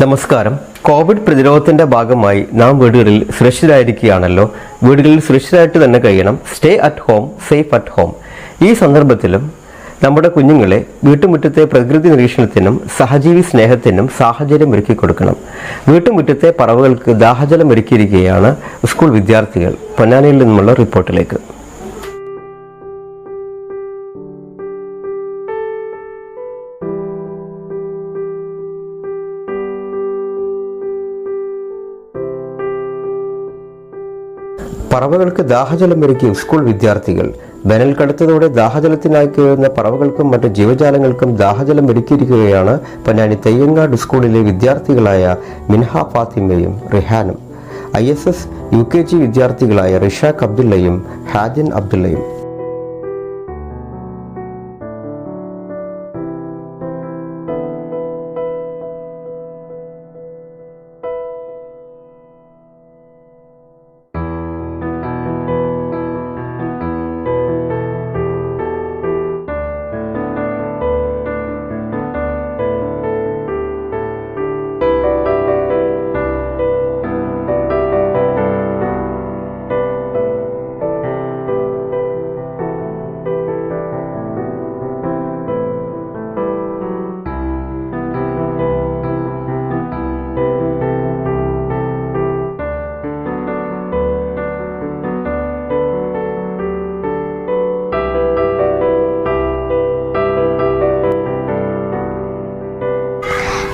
നമസ്കാരം. കോവിഡ് പ്രതിരോധത്തിന്റെ ഭാഗമായി നാം വീടുകളിൽ സുരക്ഷിതരായിരിക്കുകയാണല്ലോ. വീടുകളിൽ സുരക്ഷിതരായിട്ട് തന്നെ കഴിയണം. Stay at home, safe at home. ഈ സന്ദർഭത്തിലും നമ്മുടെ കുഞ്ഞുങ്ങളെ വീട്ടുമുറ്റത്തെ പ്രകൃതി നിരീക്ഷണത്തിനും സഹജീവി സ്നേഹത്തിനും സാഹചര്യം ഒരുക്കി കൊടുക്കണം. വീട്ടുമുറ്റത്തെ പറവകൾക്ക് ദാഹജലം ഒരുക്കിയിരിക്കുകയാണ് സ്കൂൾ വിദ്യാർത്ഥികൾ. പൊന്നാനിയിൽ നിന്നുള്ള റിപ്പോർട്ടിലേക്ക്. പറവകൾക്ക് ദാഹജലം ഒരുക്കി സ്കൂൾ വിദ്യാർത്ഥികൾ. വേനൽ കടുത്തതോടെ ദാഹജലത്തിനായി കയറുന്ന പറവകൾക്കും മറ്റു ജീവജാലങ്ങൾക്കും ദാഹജലം ഒരുക്കിയിരിക്കുകയാണ് പൊന്നാനി തെയ്യങ്ങാട് സ്കൂളിലെ വിദ്യാർത്ഥികളായ മിൻഹ ഫാത്തിമയും റിഹാനും. ISS UKG വിദ്യാർത്ഥികളായ റിഷാഖ് അബ്ദുള്ളയും ഹാദിൻ അബ്ദുള്ളയും.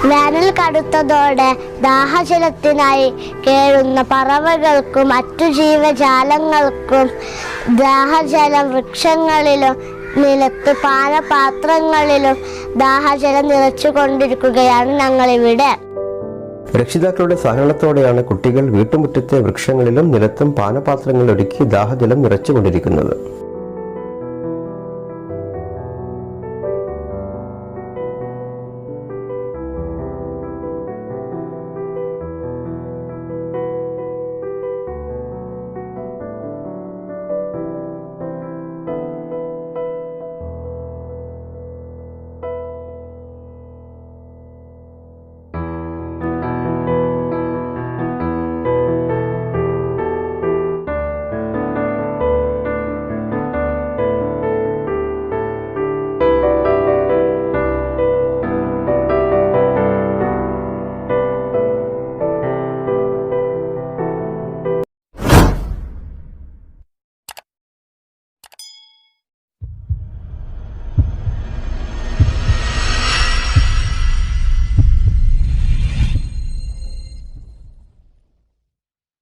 വേനൽ കടുത്തതോടെ ദാഹജലത്തിനായി കേഴുന്ന പറവകൾക്കും മറ്റു ജീവജാലങ്ങൾക്കും ദാഹജലം വൃക്ഷങ്ങളിലും നിലത്ത് പാനപാത്രങ്ങളിലും ദാഹജലം നിറച്ചുകൊണ്ടിരിക്കുകയാണ് ഞങ്ങളിവിടെ. രക്ഷിതാക്കളുടെ സഹകരണത്തോടെയാണ് കുട്ടികൾ വീട്ടുമുറ്റത്തെ വൃക്ഷങ്ങളിലും നിലത്തും പാനപാത്രങ്ങൾ ഒരുക്കി ദാഹജലം നിറച്ചുകൊണ്ടിരിക്കുന്നത്.